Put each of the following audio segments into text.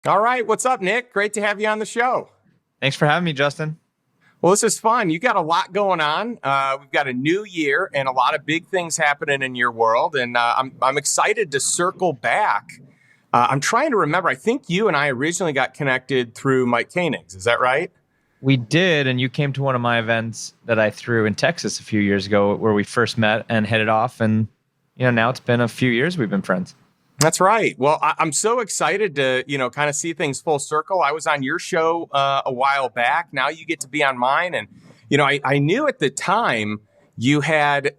All right. What's up, Nick? Great to have you on the show. Thanks for having me, Justin. Well, this is fun. You got a lot going on. We've got a new year and a lot of big things happening in your world. And I'm excited to circle back. I'm trying to remember. I think you and I originally got connected through Mike Koenig's. Is that right? We did, and you came to one of my events that I threw in Texas a few years ago where we first met and hit it off. And, now it's been a few years we've been friends. That's right. Well, I'm so excited to, kind of see things full circle. I was on your show a while back. Now you get to be on mine. And, I knew at the time you had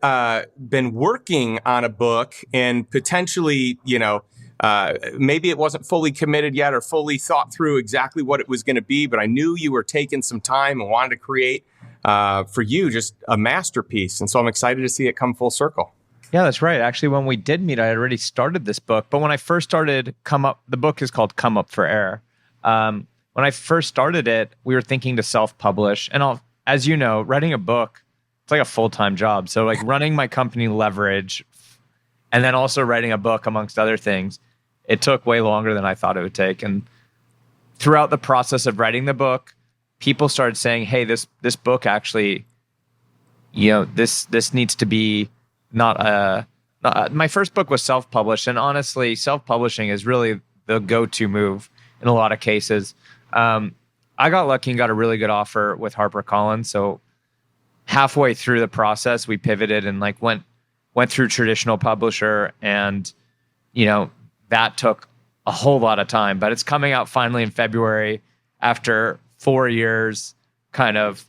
been working on a book and potentially, maybe it wasn't fully committed yet or fully thought through exactly what it was going to be. But I knew you were taking some time and wanted to create for you just a masterpiece. And so I'm excited to see it come full circle. Yeah, that's right. Actually, when we did meet, I had already started this book. But when I first started the book is called Come Up for Air. When I first started it, we were thinking to self-publish. And as you know, writing a book, it's like a full-time job. So like running my company Leverage and then also writing a book amongst other things, it took way longer than I thought it would take. And throughout the process of writing the book, people started saying, hey, this book actually, this needs to be my first book was self-published, and honestly, self-publishing is really the go-to move in a lot of cases. I got lucky and got a really good offer with HarperCollins. So halfway through the process, we pivoted and went through traditional publisher, and that took a whole lot of time. But it's coming out finally in February after 4 years, kind of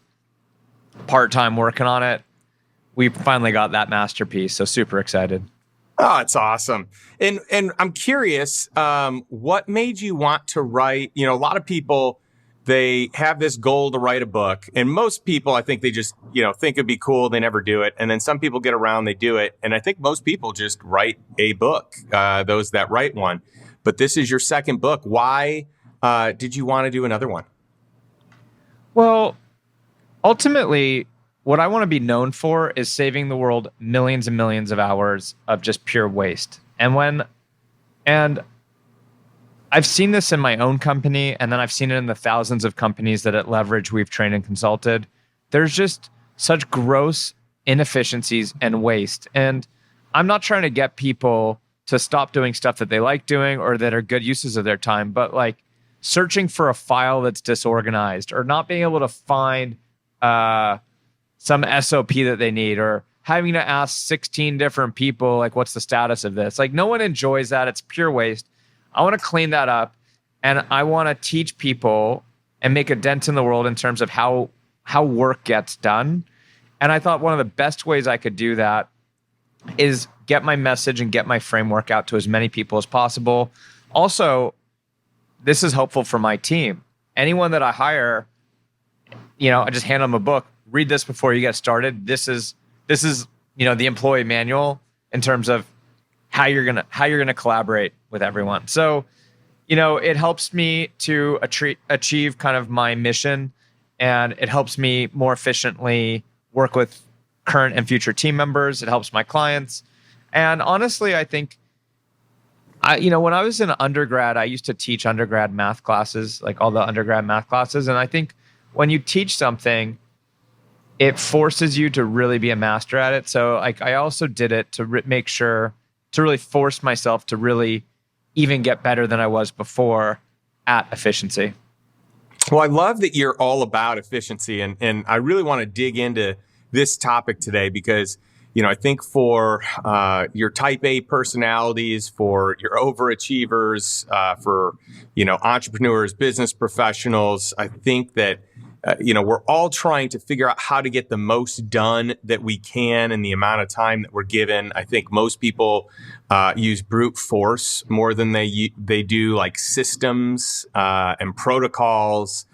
part-time working on it. We finally got that masterpiece, so super excited. Oh, it's awesome. And I'm curious, what made you want to write? A lot of people, they have this goal to write a book. And most people, I think they just, think it'd be cool. They never do it. And then some people get around, they do it. And I think most people just write a book, those that write one. But this is your second book. Why did you want to do another one? Well, ultimately, what I want to be known for is saving the world millions and millions of hours of just pure waste. And I've seen this in my own company, and then I've seen it in the thousands of companies that at Leverage we've trained and consulted. There's just such gross inefficiencies and waste. And I'm not trying to get people to stop doing stuff that they like doing or that are good uses of their time, but searching for a file that's disorganized or not being able to find some SOP that they need, or having to ask 16 different people, what's the status of this? No one enjoys that. It's pure waste. I want to clean that up, and I want to teach people and make a dent in the world in terms of how work gets done. And I thought one of the best ways I could do that is get my message and get my framework out to as many people as possible. Also, this is helpful for my team. Anyone that I hire, I just hand them a book. Read this before you get started. This is the employee manual in terms of how you're gonna collaborate with everyone. So, it helps me to achieve kind of my mission, and it helps me more efficiently work with current and future team members. It helps my clients, and honestly, I think when I was in undergrad, I used to teach undergrad math classes, all the undergrad math classes, and I think when you teach something, it forces you to really be a master at it. So I also did it to make sure to really force myself to really even get better than I was before at efficiency. Well, I love that you're all about efficiency. And I really want to dig into this topic today because, I think for your type A personalities, for your overachievers, for, entrepreneurs, business professionals, I think that we're all trying to figure out how to get the most done that we can in the amount of time that we're given. I think most people use brute force more than they do systems and protocols.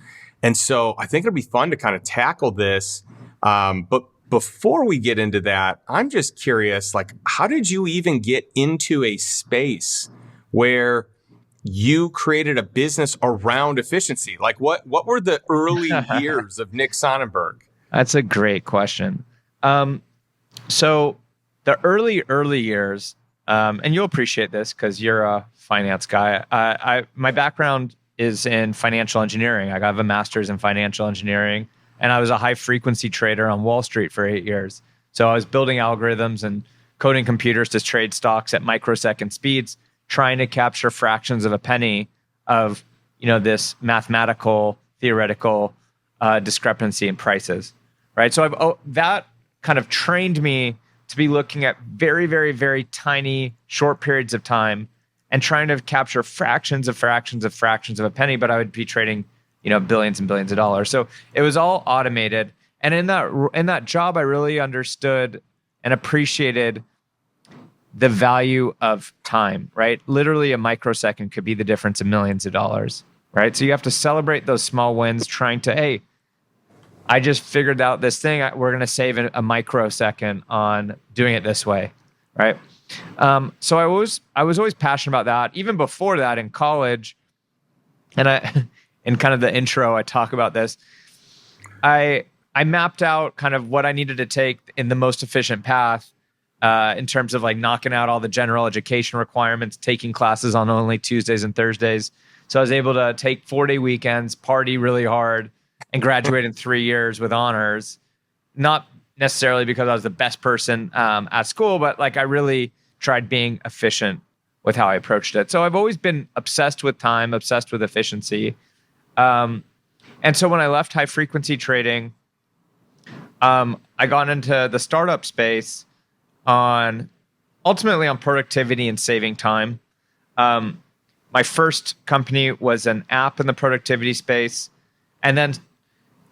And so I think it'll be fun to kind of tackle this. But before we get into that, I'm just curious, how did you even get into a space where you created a business around efficiency? What were the early years of Nick Sonnenberg? That's a great question. So the early years, and you'll appreciate this because you're a finance guy. My background is in financial engineering. I have a master's in financial engineering, and I was a high frequency trader on Wall Street for 8 years. So I was building algorithms and coding computers to trade stocks at microsecond speeds, trying to capture fractions of a penny of, this mathematical, theoretical discrepancy in prices, right? So that kind of trained me to be looking at very, very, very tiny, short periods of time and trying to capture fractions of a penny, but I would be trading, billions and billions of dollars. So it was all automated. And in that job, I really understood and appreciated the value of time, right? Literally a microsecond could be the difference of millions of dollars, right? So you have to celebrate those small wins, trying to, hey, I just figured out this thing. We're going to save a microsecond on doing it this way, right? So I was always passionate about that. Even before that, in college, and in kind of the intro, I talk about this. I mapped out kind of what I needed to take in the most efficient path in terms of like knocking out all the general education requirements, taking classes on only Tuesdays and Thursdays. So I was able to take 4-day weekends, party really hard, and graduate in 3 years with honors. Not necessarily because I was the best person at school, but like I really tried being efficient with how I approached it. So I've always been obsessed with time, obsessed with efficiency. And so when I left high frequency trading, I got into the startup space ultimately on productivity and saving time. My first company was an app in the productivity space. And then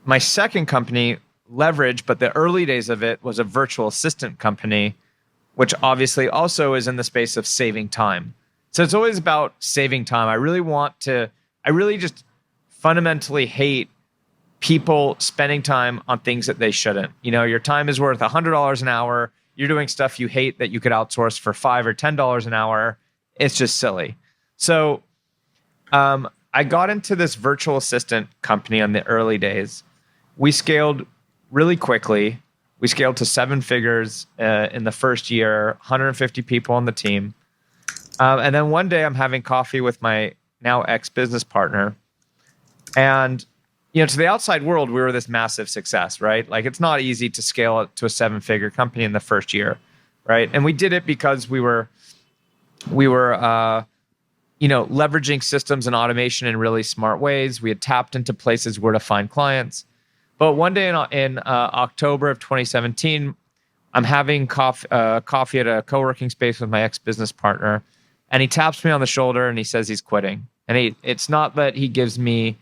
my second company, Leverage, but the early days of it was a virtual assistant company, which obviously also is in the space of saving time. So it's always about saving time. I really just fundamentally hate people spending time on things that they shouldn't. Your time is worth $100 an hour. You're doing stuff you hate that you could outsource for $5 or $10 an hour. It's just silly. So I got into this virtual assistant company on the early days. We scaled really quickly. We scaled to 7 figures in the first year, 150 people on the team. And then one day I'm having coffee with my now ex-business partner. And, to the outside world, we were this massive success, right? Like it's not easy to scale it to a 7-figure company in the first year, right? And we did it because we were leveraging systems and automation in really smart ways. We had tapped into places where to find clients. But one day in October of 2017, I'm having coffee at a co-working space with my ex-business partner, and he taps me on the shoulder and he says he's quitting. And it's not that he gives me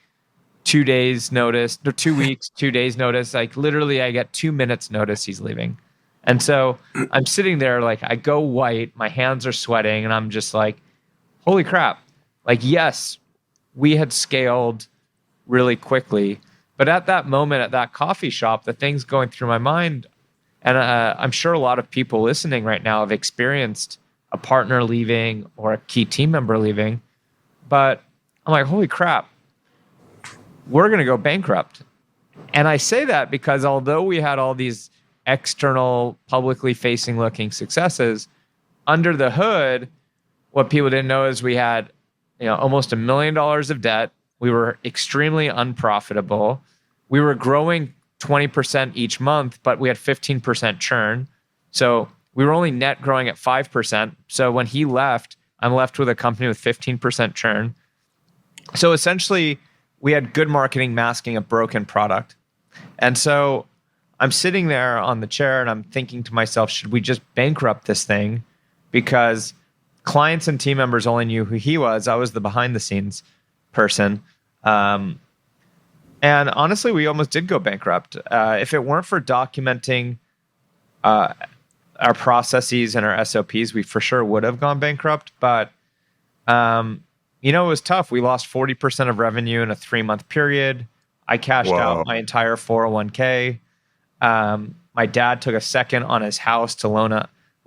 2 days notice, or 2 weeks, 2 days notice. Like literally I get 2 minutes notice he's leaving. And so I'm sitting there, like I go white, my hands are sweating, and I'm just like, holy crap. Like, yes, we had scaled really quickly, but at that moment, at that coffee shop, the things going through my mind, and I'm sure a lot of people listening right now have experienced a partner leaving or a key team member leaving, but I'm like, holy crap, we're going to go bankrupt. And I say that because although we had all these external, publicly facing looking successes, under the hood, what people didn't know is we had, almost $1 million of debt. We were extremely unprofitable. We were growing 20% each month, but we had 15% churn. So we were only net growing at 5%. So when he left, I'm left with a company with 15% churn. So essentially, we had good marketing masking a broken product. And so I'm sitting there on the chair and I'm thinking to myself, should we just bankrupt this thing? Because clients and team members only knew who he was. I was the behind the scenes person. And honestly, we almost did go bankrupt. If it weren't for documenting our processes and our SOPs, we for sure would have gone bankrupt. But, it was tough. We lost 40% of revenue in a 3-month period. I cashed out my entire 401k. My dad took a second on his house to loan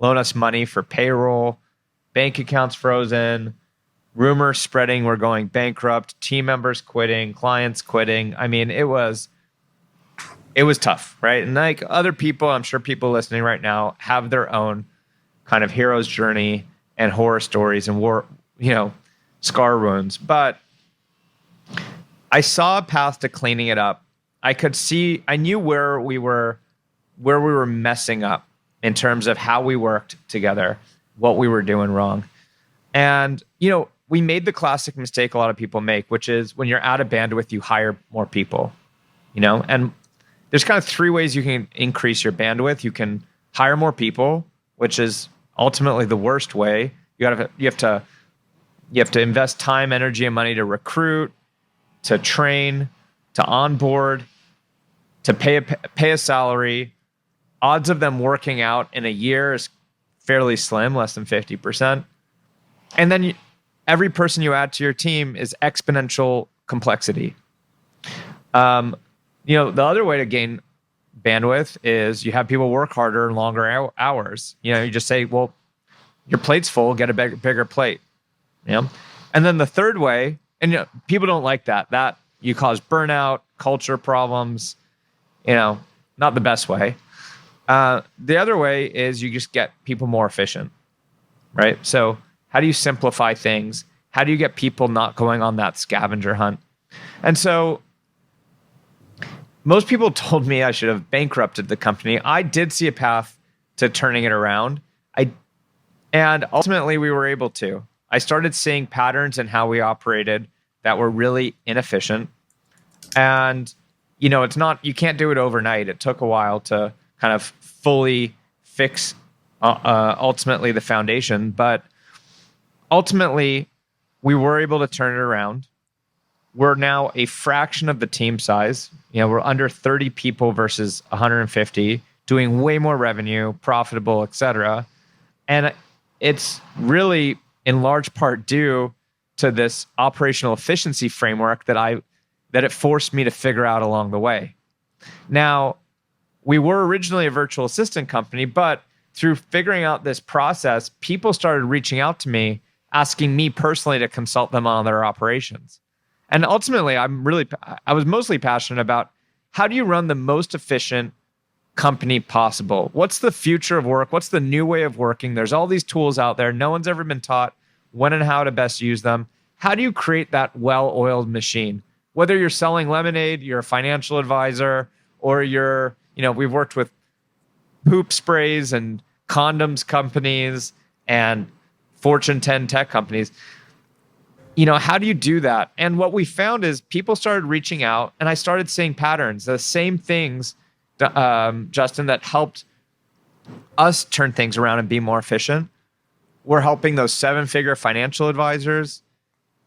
us money for payroll. Bank accounts frozen, rumors spreading we're going bankrupt, team members quitting, clients quitting. I mean, it was tough, right? And like other people, I'm sure people listening right now have their own kind of hero's journey and horror stories and war, scar wounds. But I saw a path to cleaning it up. I knew where we were messing up in terms of how we worked together, what we were doing wrong. And, we made the classic mistake a lot of people make, which is when you're out of bandwidth, you hire more people, and there's kind of three ways you can increase your bandwidth. You can hire more people, which is ultimately the worst way. You have to invest time, energy, and money to recruit, to train, to onboard, to pay a salary. Odds of them working out in a year is fairly slim, less than 50%. And then every person you add to your team is exponential complexity. The other way to gain bandwidth is you have people work harder and longer hours. You just say, well, your plate's full, get a bigger plate. And then the third way, and people don't like that you cause burnout, culture problems, not the best way. The other way is you just get people more efficient, right? So how do you simplify things? How do you get people not going on that scavenger hunt? And so most people told me I should have bankrupted the company. I did see a path to turning it around. And ultimately we were able to. I started seeing patterns in how we operated that were really inefficient. And, you can't do it overnight. It took a while to kind of fully fix ultimately the foundation. But ultimately, we were able to turn it around. We're now a fraction of the team size. We're under 30 people versus 150, doing way more revenue, profitable, et cetera. And it's really in large part due to this operational efficiency framework that it forced me to figure out along the way. Now, we were originally a virtual assistant company, but through figuring out this process, people started reaching out to me, asking me personally to consult them on their operations. And ultimately, I was mostly passionate about how do you run the most efficient company possible? What's the future of work? What's the new way of working? There's all these tools out there. No one's ever been taught when and how to best use them. How do you create that well-oiled machine? Whether you're selling lemonade, you're a financial advisor, or we've worked with poop sprays and condoms companies and Fortune 10 tech companies. How do you do that? And what we found is people started reaching out, and I started seeing patterns, the same things, Justin, that helped us turn things around and be more efficient. We're helping those 7-figure financial advisors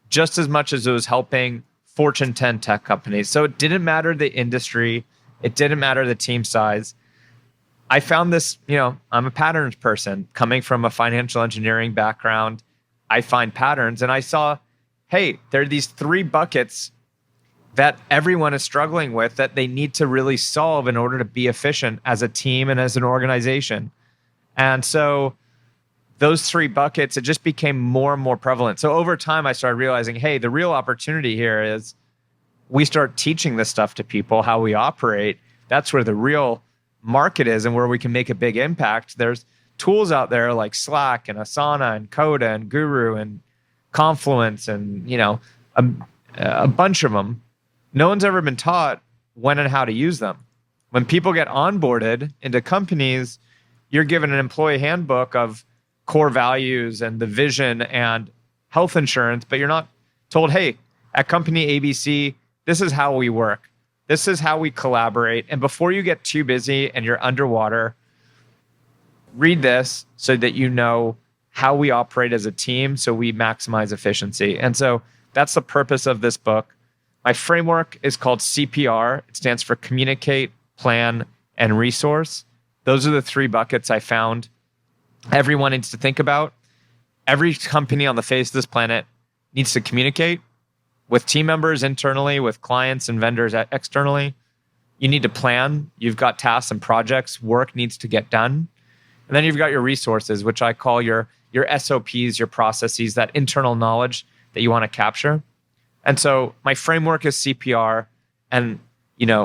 just as much as it was helping Fortune 10 tech companies. So it didn't matter the industry. It didn't matter the team size. I found this, I'm a patterns person coming from a financial engineering background. I find patterns, and I saw, hey, there are these 3 buckets that everyone is struggling with that they need to really solve in order to be efficient as a team and as an organization. And so those 3 buckets, it just became more and more prevalent. So over time, I started realizing, hey, the real opportunity here is we start teaching this stuff to people, how we operate. That's where the real market is and where we can make a big impact. There's tools out there like Slack and Asana and Coda and Guru and Confluence and, a bunch of them. No one's ever been taught when and how to use them. When people get onboarded into companies, you're given an employee handbook of core values and the vision and health insurance, but you're not told, hey, at company ABC, this is how we work. This is how we collaborate. And before you get too busy and you're underwater, read this so that you know how we operate as a team so we maximize efficiency. And so that's the purpose of this book. My framework is called CPR. It stands for communicate, plan, and resource. Those are the 3 buckets I found everyone needs to think about. Every company on the face of this planet needs to communicate with team members internally, with clients and vendors externally. You need to plan. You've got tasks and projects. Work needs to get done. And then you've got your resources, which I call your SOPs, your processes, that internal knowledge that you want to capture. And so my framework is CPR. And,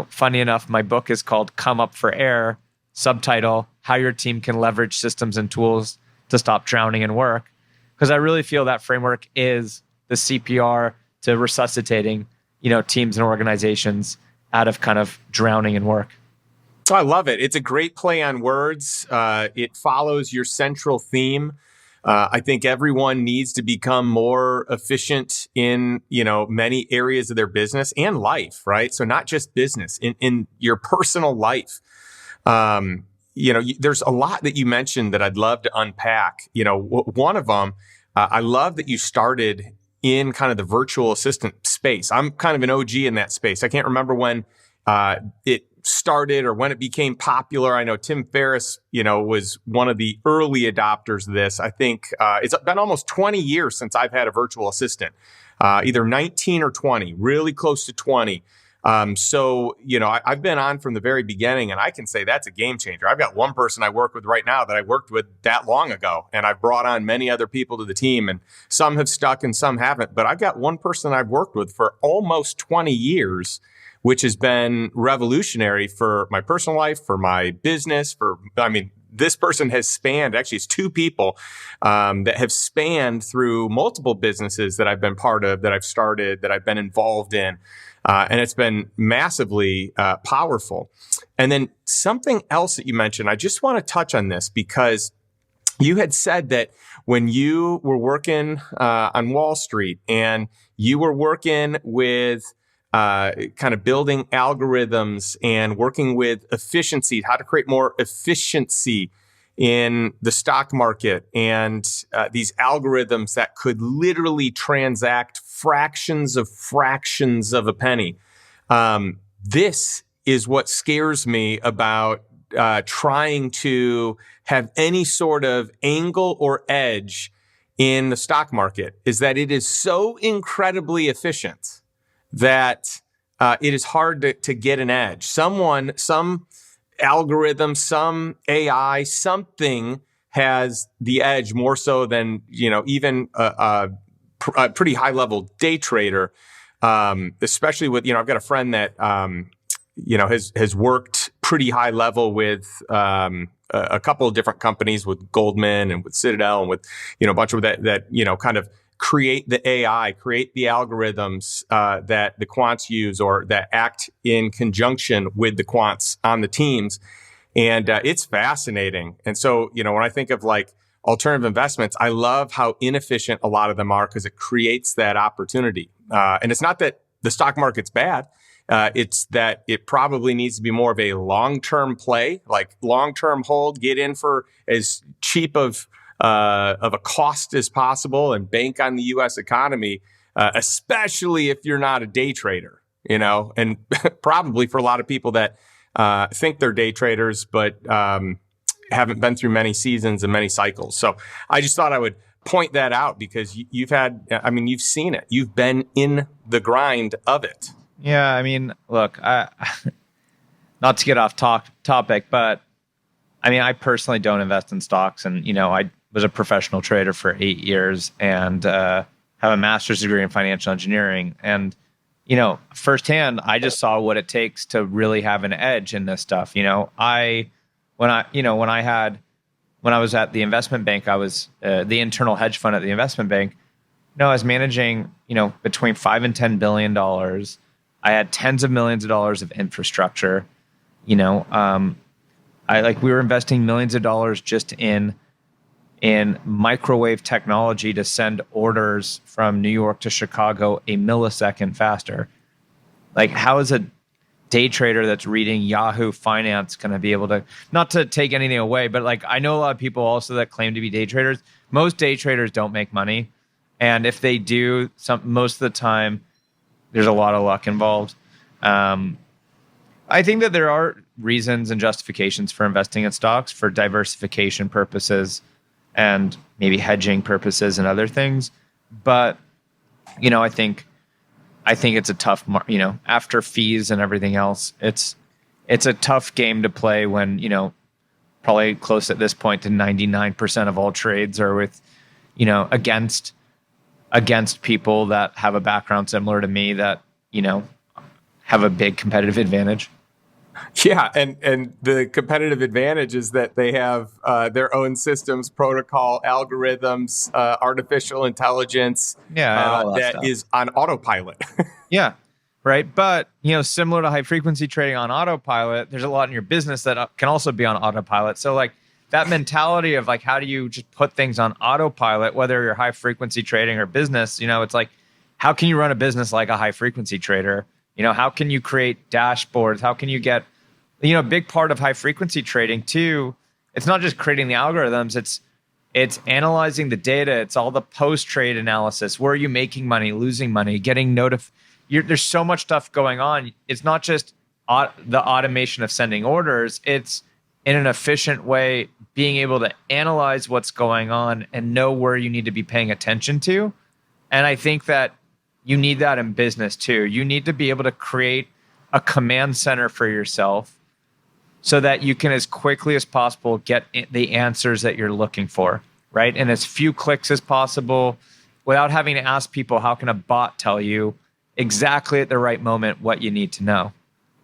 funny enough, my book is called Come Up for Air, subtitle, How Your Team Can Leverage Systems and Tools to Stop Drowning in Work. Because I really feel that framework is the CPR to resuscitating, teams and organizations out of kind of drowning in work. Oh, I love it. It's a great play on words. It follows your central theme. I think everyone needs to become more efficient in, many areas of their business and life, right? So not just business, in your personal life. There's a lot that you mentioned that I'd love to unpack. One of them, I love that you started in kind of the virtual assistant space. I'm kind of an OG in that space. I can't remember when it started or when it became popular. I know Tim Ferriss, was one of the early adopters of this. I think it's been almost 20 years since I've had a virtual assistant, either 19 or 20, really close to 20. I've been on from the very beginning, and I can say that's a game changer. I've got one person I work with right now that I worked with that long ago, and I've brought on many other people to the team, and some have stuck and some haven't. But I've got one person I've worked with for almost 20 years, which has been revolutionary for my personal life, for my business, this person has spanned, actually it's two people that have spanned through multiple businesses that I've been part of, that I've started, that I've been involved in. And it's been massively powerful. And then something else that you mentioned, I just want to touch on this because you had said that when you were working on Wall Street and you were working with kind of building algorithms and working with efficiency, how to create more efficiency in the stock market, and these algorithms that could literally transact fractions of a penny. This is what scares me about trying to have any sort of angle or edge in the stock market, is that it is so incredibly efficient that it is hard to get an edge. Some algorithm, some AI, something has the edge more so than, even a pretty high level day trader. Especially with, I've got a friend that, has worked pretty high level with, a couple of different companies, with Goldman and with Citadel and with, a bunch of that, kind of create the AI, create the algorithms that the quants use or that act in conjunction with the quants on the teams. And it's fascinating. And so, when I think of like alternative investments, I love how inefficient a lot of them are because it creates that opportunity. And it's not that the stock market's bad. It's that it probably needs to be more of a long-term play, like long-term hold, get in for as cheap of a cost as possible and bank on the U.S. economy, especially if you're not a day trader, and probably for a lot of people that think they're day traders, but haven't been through many seasons and many cycles. So I just thought I would point that out because you've seen it. You've been in the grind of it. Yeah, look, not to get off topic, but I personally don't invest in stocks, and I was a professional trader for 8 years and have a master's degree in financial engineering. And, firsthand, I just saw what it takes to really have an edge in this stuff. When I was at the investment bank, I was the internal hedge fund at the investment bank. I was managing, between $5 and $10 billion. I had tens of millions of dollars of infrastructure. We were investing millions of dollars just in microwave technology to send orders from New York to Chicago a millisecond faster. Like, how is a day trader that's reading Yahoo Finance going to be able to, not to take anything away, but I know a lot of people also that claim to be day traders. Most day traders don't make money. And if they do, most of the time, there's a lot of luck involved. I think that there are reasons and justifications for investing in stocks for diversification purposes and maybe hedging purposes and other things. But, I think it's a tough, after fees and everything else, it's a tough game to play when, probably close at this point to 99% of all trades are with, against people that have a background similar to me that, have a big competitive advantage. Yeah, and the competitive advantage is that they have their own systems, protocol, algorithms, artificial intelligence that is on autopilot. Yeah, right? But, similar to high frequency trading on autopilot, there's a lot in your business that can also be on autopilot. So like that mentality of like, how do you just put things on autopilot, whether you're high frequency trading or business, it's like, how can you run a business like a high frequency trader? How can you create dashboards? How can you get, a big part of high frequency trading too, it's not just creating the algorithms, it's analyzing the data. It's all the post-trade analysis. Where are you making money, losing money, getting there's so much stuff going on. It's not just the automation of sending orders. It's in an efficient way, being able to analyze what's going on and know where you need to be paying attention to. And I think that you need that in business too. You need to be able to create a command center for yourself so that you can, as quickly as possible, get the answers that you're looking for, right? And as few clicks as possible without having to ask people, how can a bot tell you exactly at the right moment what you need to know,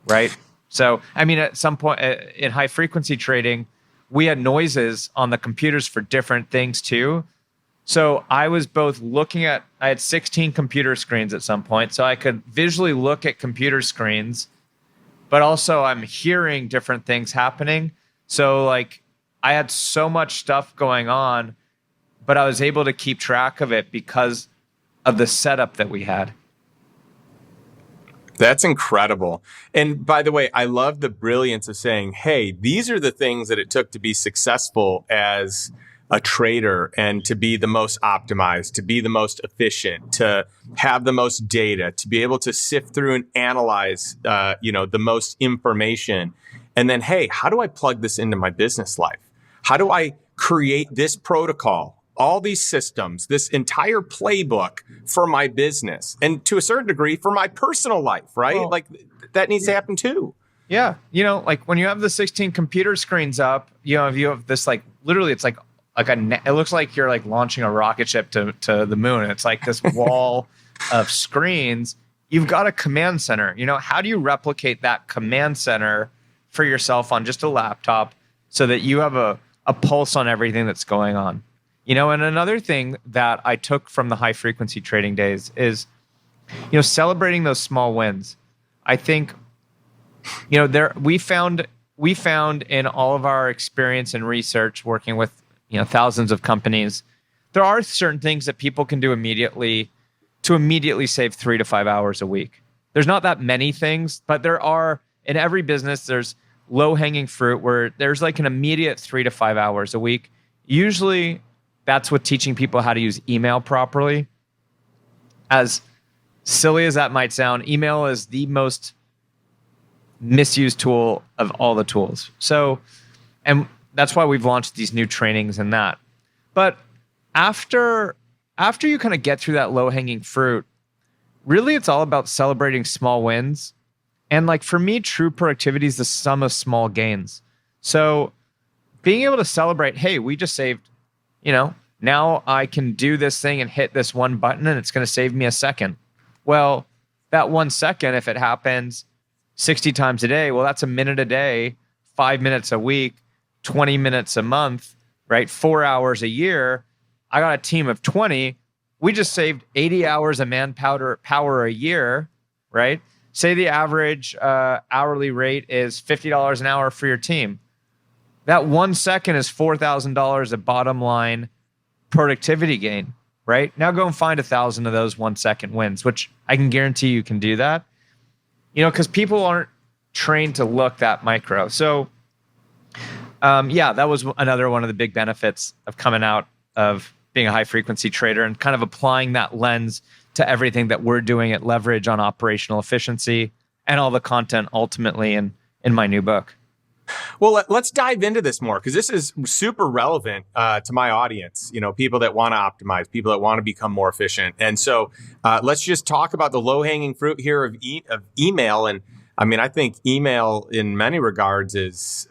right? So, I mean, at some point in high frequency trading, we had noises on the computers for different things too. So I was both I had 16 computer screens at some point, so I could visually look at computer screens, but also I'm hearing different things happening. So like I had so much stuff going on, but I was able to keep track of it because of the setup that we had. That's incredible. And by the way, I love the brilliance of saying, hey, these are the things that it took to be successful as a trader and to be the most optimized, to be the most efficient, to have the most data, to be able to sift through and analyze, the most information. And then, hey, how do I plug this into my business life? How do I create this protocol, all these systems, this entire playbook for my business and to a certain degree for my personal life, right? Well, like that needs to happen too. Yeah. Like when you have the 16 computer screens up, if you have this, like literally it's like it looks like you're like launching a rocket ship to the moon. It's like this wall of screens. You've got a command center. How do you replicate that command center for yourself on just a laptop so that you have a pulse on everything that's going on? And another thing that I took from the high frequency trading days is, celebrating those small wins. I think, we found in all of our experience and research working with, thousands of companies, there are certain things that people can do immediately to immediately save 3 to 5 hours a week. There's not that many things, but there are, in every business, there's low hanging fruit where there's like an immediate 3 to 5 hours a week. Usually that's with teaching people how to use email properly. As silly as that might sound, email is the most misused tool of all the tools. So, and that's why we've launched these new trainings and that. But after you kind of get through that low-hanging fruit, really it's all about celebrating small wins. And like for me, true productivity is the sum of small gains. So being able to celebrate, hey, we just saved, now I can do this thing and hit this one button and it's going to save me a second. Well, that 1 second, if it happens 60 times a day, well, that's a minute a day, 5 minutes a week, 20 minutes a month, right? 4 hours a year. I got a team of 20. We just saved 80 hours of power a year, right? Say the average hourly rate is $50 an hour for your team. That 1 second is $4,000 of bottom line productivity gain, right? Now go and find 1,000 of those 1 second wins, which I can guarantee you can do that. Because people aren't trained to look that micro. So, that was another one of the big benefits of coming out of being a high frequency trader and kind of applying that lens to everything that we're doing at Leverage on operational efficiency and all the content ultimately in my new book. Well, let's dive into this more because this is super relevant to my audience, people that want to optimize, people that want to become more efficient. And so let's just talk about the low-hanging fruit here of email. And I mean, I think email in many regards is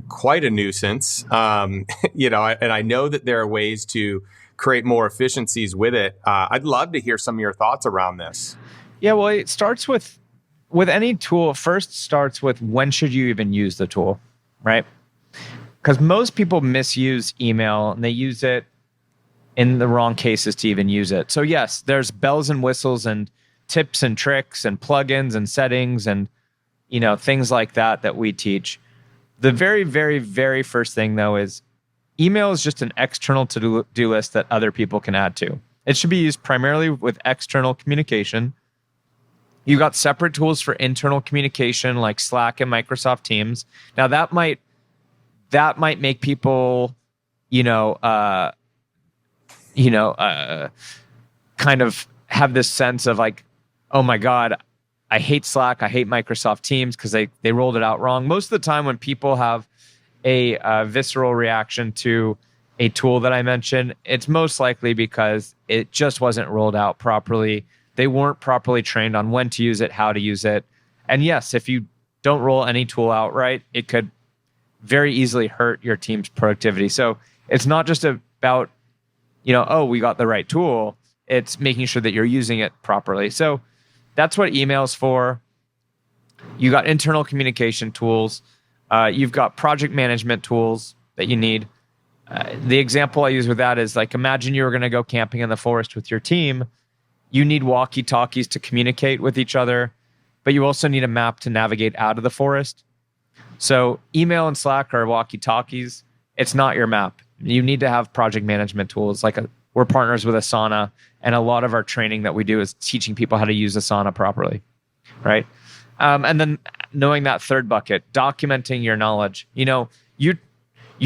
quite a nuisance, and I know that there are ways to create more efficiencies with it. I'd love to hear some of your thoughts around this. Yeah, well, it starts with any tool. First starts with when should you even use the tool, right? Because most people misuse email and they use it in the wrong cases to even use it. So yes, there's bells and whistles and tips and tricks and plugins and settings and, things like that we teach. The very, very, very first thing, though, is email is just an external to-do list that other people can add to. It should be used primarily with external communication. You've got separate tools for internal communication like Slack and Microsoft Teams. Now, that might make people, kind of have this sense of like, oh my God, I hate Slack, I hate Microsoft Teams because they rolled it out wrong. Most of the time when people have a visceral reaction to a tool that I mentioned, it's most likely because it just wasn't rolled out properly. They weren't properly trained on when to use it, how to use it. And yes, if you don't roll any tool out right, it could very easily hurt your team's productivity. So it's not just about, we got the right tool. It's making sure that you're using it properly. So that's what email's for. You got internal communication tools. You've got project management tools that you need. The example I use with that is like, imagine you were going to go camping in the forest with your team. You need walkie-talkies to communicate with each other, but you also need a map to navigate out of the forest. So email and Slack are walkie-talkies. It's not your map. You need to have project management tools. We're partners with Asana, and a lot of our training that we do is teaching people how to use Asana properly, right? And then knowing that third bucket, documenting your knowledge. You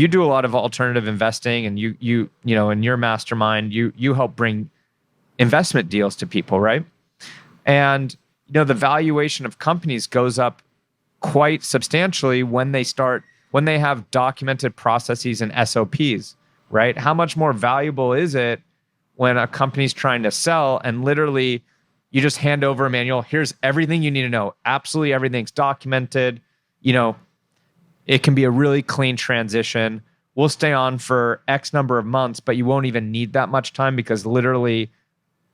do a lot of alternative investing, and you in your mastermind, you help bring investment deals to people, right? And the valuation of companies goes up quite substantially when they have documented processes and SOPs, right? How much more valuable is it when a company's trying to sell and literally you just hand over a manual, here's everything you need to know. Absolutely everything's documented. It can be a really clean transition. We'll stay on for X number of months, but you won't even need that much time because literally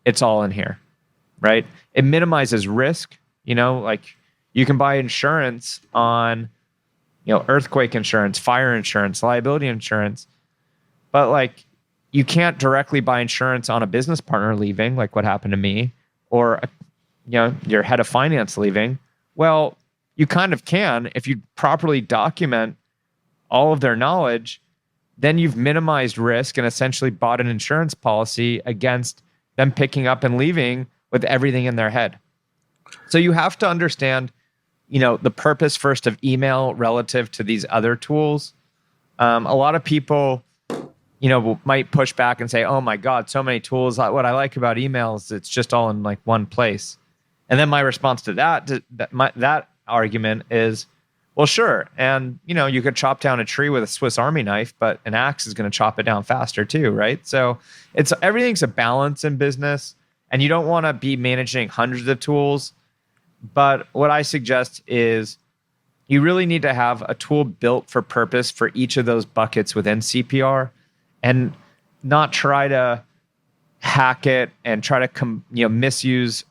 it's all in here, right? It minimizes risk. You can buy insurance on, earthquake insurance, fire insurance, liability insurance, but you can't directly buy insurance on a business partner leaving, like what happened to me, or your head of finance leaving. Well, you kind of can if you properly document all of their knowledge. Then you've minimized risk and essentially bought an insurance policy against them picking up and leaving with everything in their head. So you have to understand, the purpose first of email relative to these other tools. A lot of people, might push back and say, oh my God, so many tools. What I like about email is it's just all in one place. And then my response to that argument is, well, sure. And, you could chop down a tree with a Swiss Army knife, but an axe is going to chop it down faster too, right? So everything's a balance in business, and you don't want to be managing hundreds of tools. But what I suggest is you really need to have a tool built for purpose for each of those buckets within CPR, and not try to hack it and try to misuse.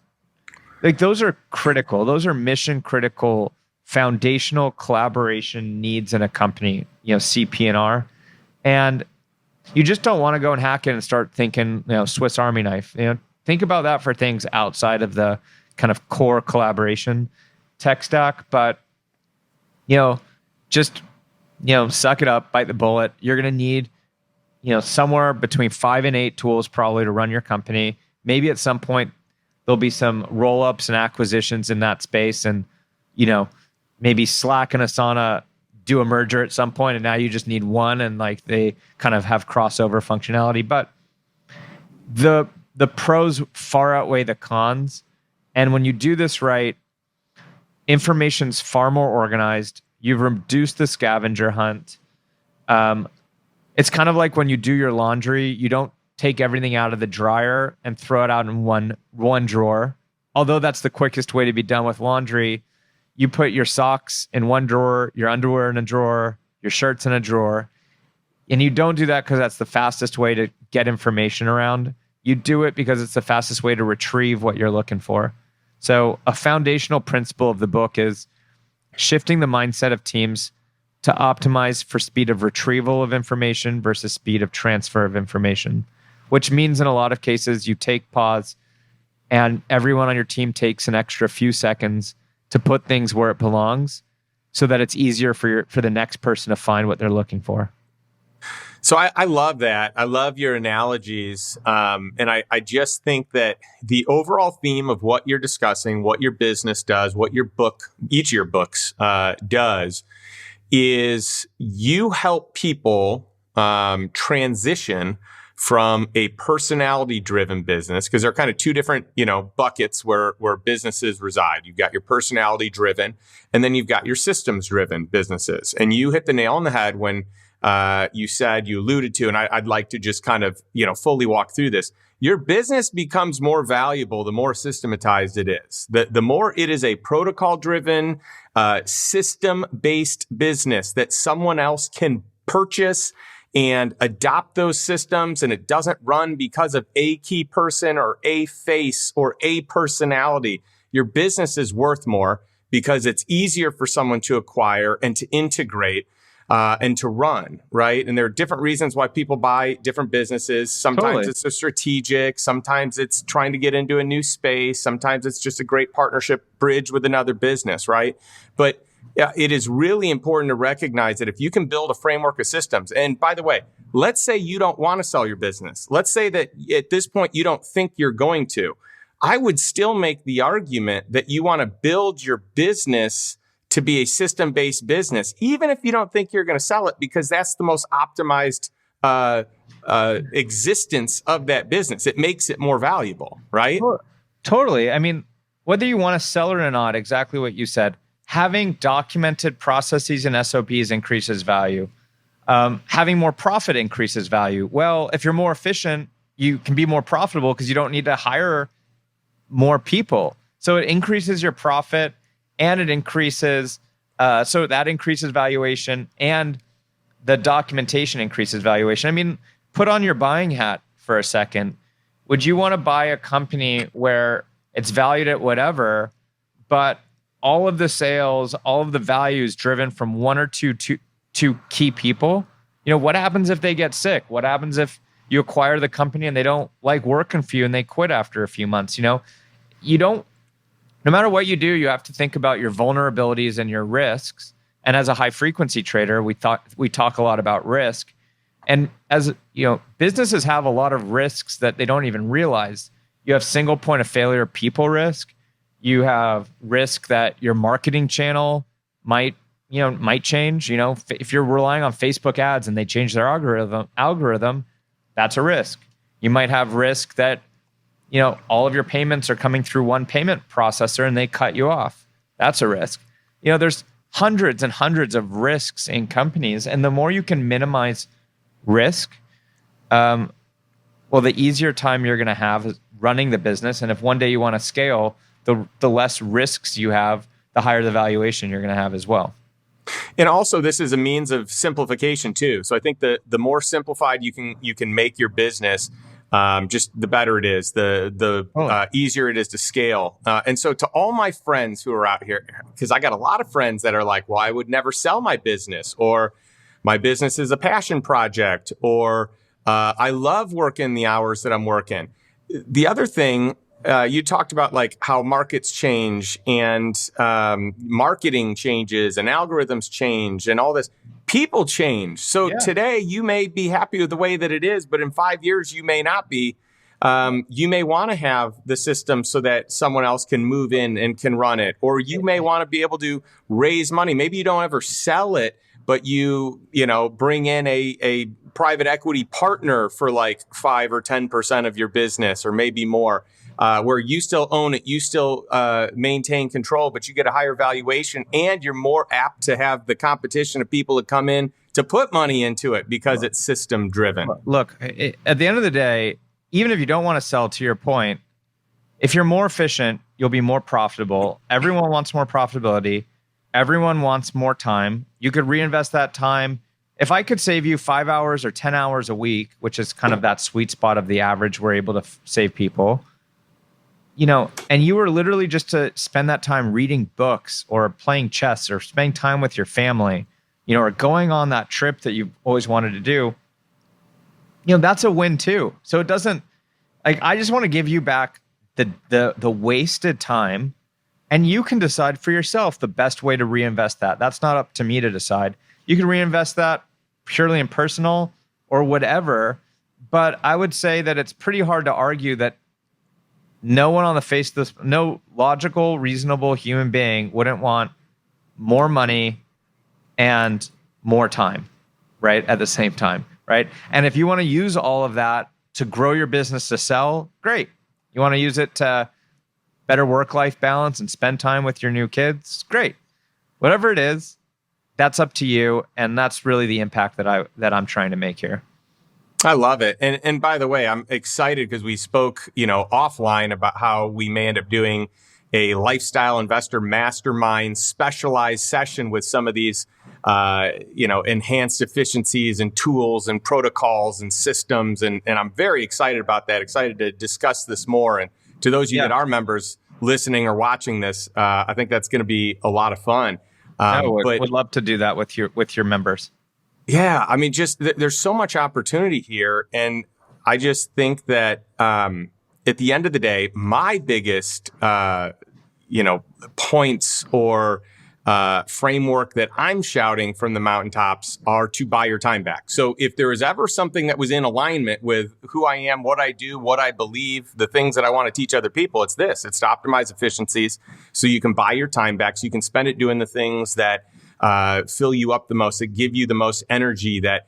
Those are critical. Those are mission critical, foundational collaboration needs in a company, CP&R. And you just don't want to go and hack it and start thinking, Swiss Army knife. Think about that for things outside of the kind of core collaboration tech stack. But, just, suck it up, bite the bullet. You're going to need, somewhere between 5 and 8 tools probably to run your company. Maybe at some point there'll be some roll-ups and acquisitions in that space, and, maybe Slack and Asana do a merger at some point, and now you just need one, and they kind of have crossover functionality. But the pros far outweigh the cons. And when you do this right, information's far more organized. You've reduced the scavenger hunt. It's kind of like when you do your laundry, you don't take everything out of the dryer and throw it out in one drawer. Although that's the quickest way to be done with laundry. You put your socks in one drawer, your underwear in a drawer, your shirts in a drawer. And you don't do that because that's the fastest way to get information around. You do it because it's the fastest way to retrieve what you're looking for. So a foundational principle of the book is shifting the mindset of teams to optimize for speed of retrieval of information versus speed of transfer of information, which means in a lot of cases you take pause, and everyone on your team takes an extra few seconds to put things where it belongs so that it's easier for the next person to find what they're looking for. So I love that. I love your analogies. And I just think that the overall theme of what you're discussing, what your business does, what each of your books does, is you help people transition from a personality-driven business, because there are kind of two different, buckets where businesses reside. You've got your personality-driven, and then you've got your systems-driven businesses. And you hit the nail on the head when you alluded to, and I'd like to just kind of, fully walk through this. Your business becomes more valuable the more systematized it is. The more it is a protocol-driven, system-based business that someone else can purchase and adopt those systems, and it doesn't run because of a key person or a face or a personality. Your business is worth more because it's easier for someone to acquire and to integrate and to run, right? And there are different reasons why people buy different businesses. Sometimes it's a strategic, sometimes it's trying to get into a new space, sometimes it's just a great partnership bridge with another business, right? But yeah, it is really important to recognize that if you can build a framework of systems, and by the way, let's say you don't want to sell your business. Let's say that at this point, you don't think you're going to. I would still make the argument that you want to build your business to be a system-based business, even if you don't think you're going to sell it, because that's the most optimized existence of that business. It makes it more valuable, right? Totally. I mean, whether you want to sell it or not, exactly what you said, having documented processes and SOPs increases value. Having more profit increases value. Well, if you're more efficient, you can be more profitable because you don't need to hire more people. So it increases your profit, and it increases, so that increases valuation, and the documentation increases valuation. I mean, put on your buying hat for a second. Would you want to buy a company where it's valued at whatever, but all of the sales, all of the value is driven from one or two key people? What happens if they get sick? What happens if you acquire the company and they don't like working for you and they quit after a few months? No matter what you do, you have to think about your vulnerabilities and your risks. And as a high frequency trader, we talk a lot about risk. And as businesses have a lot of risks that they don't even realize. You have single point of failure people risk. You have risk that your marketing channel might change. If you're relying on Facebook ads and they change their algorithm, that's a risk. You might have risk that all of your payments are coming through one payment processor and they cut you off. That's a risk. There's hundreds and hundreds of risks in companies, and the more you can minimize risk, the easier time you're going to have running the business. And if one day you want to scale, the less risks you have, the higher the valuation you're going to have as well. And also, this is a means of simplification too. So I think the more simplified you can make your business, just the better it is, the easier it is to scale. And so to all my friends who are out here, because I got a lot of friends that are like, well, I would never sell my business, or my business is a passion project, or I love working the hours that I'm working. The other thing, you talked about like how markets change and marketing changes and algorithms change and all this. People change. So today you may be happy with the way that it is, but in 5 years you may not be. You may want to have the system so that someone else can move in and can run it. Or you may want to be able to raise money. Maybe you don't ever sell it, but you bring in a private equity partner for like 5 or 10% of your business, or maybe more. Where you still own it, you still maintain control, but you get a higher valuation, and you're more apt to have the competition of people that come in to put money into it because it's system driven. Look, at the end of the day, even if you don't want to sell, to your point, if you're more efficient, you'll be more profitable. Everyone wants more profitability. Everyone wants more time. You could reinvest that time. If I could save you 5 hours or 10 hours a week, which is kind of that sweet spot of the average we're able to save people, and you were literally just to spend that time reading books or playing chess or spending time with your family, or going on that trip that you've always wanted to do, that's a win too. So it doesn't, I just want to give you back the wasted time, and you can decide for yourself the best way to reinvest that. That's not up to me to decide. You can reinvest that purely in personal or whatever, but I would say that it's pretty hard to argue that no one on the face of this, no logical, reasonable human being wouldn't want more money and more time, right? At the same time, right? And if you want to use all of that to grow your business to sell, great. You want to use it to better work-life balance and spend time with your new kids, great. Whatever it is, that's up to you. And that's really the impact that I'm trying to make here. I love it. And by the way, I'm excited because we spoke, offline about how we may end up doing a lifestyle investor mastermind specialized session with some of these, enhanced efficiencies and tools and protocols and systems. And I'm very excited about that, excited to discuss this more. And to those of you that are members listening or watching this, I think that's going to be a lot of fun. Would love to do that with your members. Yeah, I mean, just there's so much opportunity here. And I just think that at the end of the day, my biggest, points or framework that I'm shouting from the mountaintops are to buy your time back. So if there is ever something that was in alignment with who I am, what I do, what I believe, the things that I want to teach other people, it's this. It's to optimize efficiencies so you can buy your time back, so you can spend it doing the things that fill you up the most, that give you the most energy, that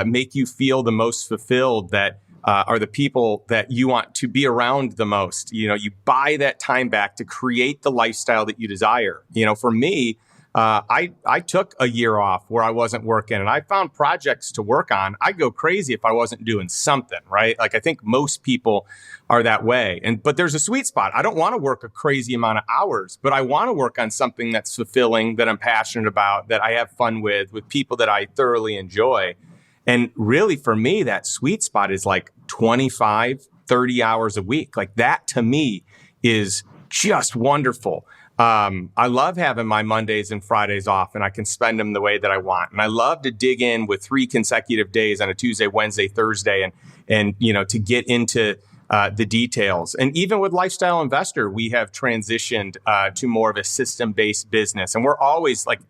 make you feel the most fulfilled, that are the people that you want to be around the most. You buy that time back to create the lifestyle that you desire. For me, I took a year off where I wasn't working, and I found projects to work on. I'd go crazy if I wasn't doing something, right? Like I think most people are that way. But there's a sweet spot. I don't want to work a crazy amount of hours, but I want to work on something that's fulfilling, that I'm passionate about, that I have fun with people that I thoroughly enjoy. And really for me, that sweet spot is like 25, 30 hours a week. Like that to me is just wonderful. I love having my Mondays and Fridays off, and I can spend them the way that I want. And I love to dig in with 3 consecutive days on a Tuesday, Wednesday, Thursday, and to get into the details. And even with Lifestyle Investor, we have transitioned to more of a system-based business. And we're always like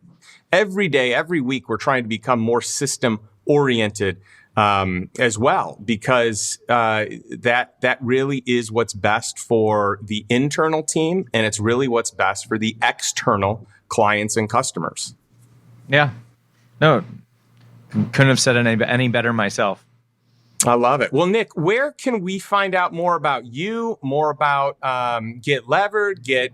every day, every week, we're trying to become more system-oriented as well, because that really is what's best for the internal team, and it's really what's best for the external clients and customers. Yeah, no, couldn't have said it any better myself. I love it. Well, Nick, where can we find out more about you, more about Get Levered, get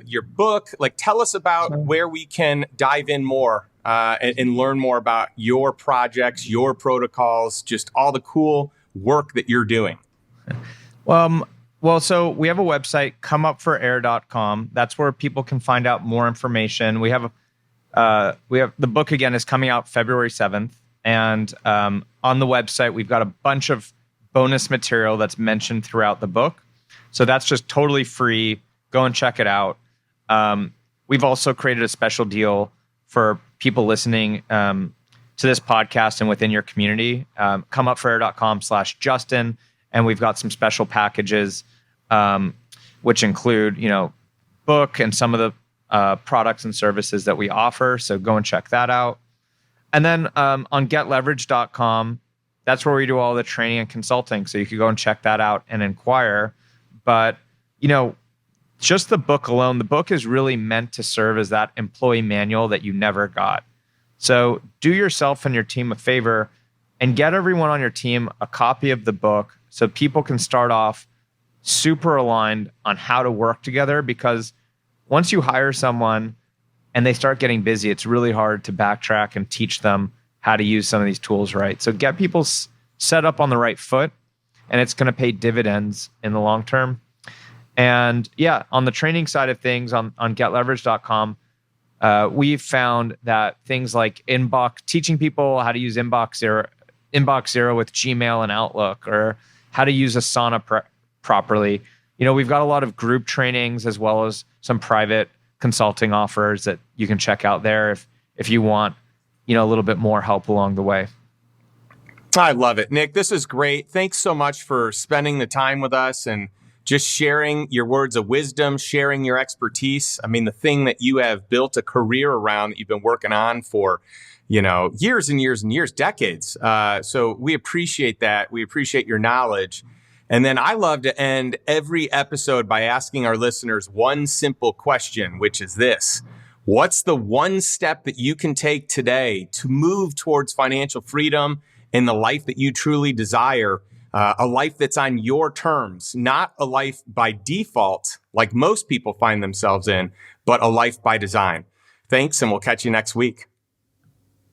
your book? Like, tell us about where we can dive in more and learn more about your projects, your protocols, just all the cool work that you're doing. Well, so we have a website, comeupforair.com. That's where people can find out more information. We have the book, again, is coming out February 7th. And on the website, we've got a bunch of bonus material that's mentioned throughout the book. So that's just totally free. Go and check it out. We've also created a special deal for people listening to this podcast and within your community. Comeupforair.com/Justin. And we've got some special packages, which include, book and some of the products and services that we offer. So go and check that out. And then on getleverage.com, that's where we do all the training and consulting. So you could go and check that out and inquire. But, just the book alone, the book is really meant to serve as that employee manual that you never got. So do yourself and your team a favor and get everyone on your team a copy of the book so people can start off super aligned on how to work together. Because once you hire someone and they start getting busy, it's really hard to backtrack and teach them how to use some of these tools right. So get people set up on the right foot, and it's going to pay dividends in the long term. And yeah, on the training side of things, on getleverage.com, we've found that things like teaching people how to use Inbox Zero with Gmail and Outlook, or how to use Asana properly. We've got a lot of group trainings as well as some private consulting offers that you can check out there if you want, a little bit more help along the way. I love it. Nick, this is great. Thanks so much for spending the time with us and just sharing your words of wisdom, sharing your expertise. I mean, the thing that you have built a career around that you've been working on for, years and years and years, decades. So we appreciate that. We appreciate your knowledge. And then I love to end every episode by asking our listeners one simple question, which is this: what's the one step that you can take today to move towards financial freedom in the life that you truly desire? A life that's on your terms, not a life by default, like most people find themselves in, but a life by design. Thanks, and we'll catch you next week.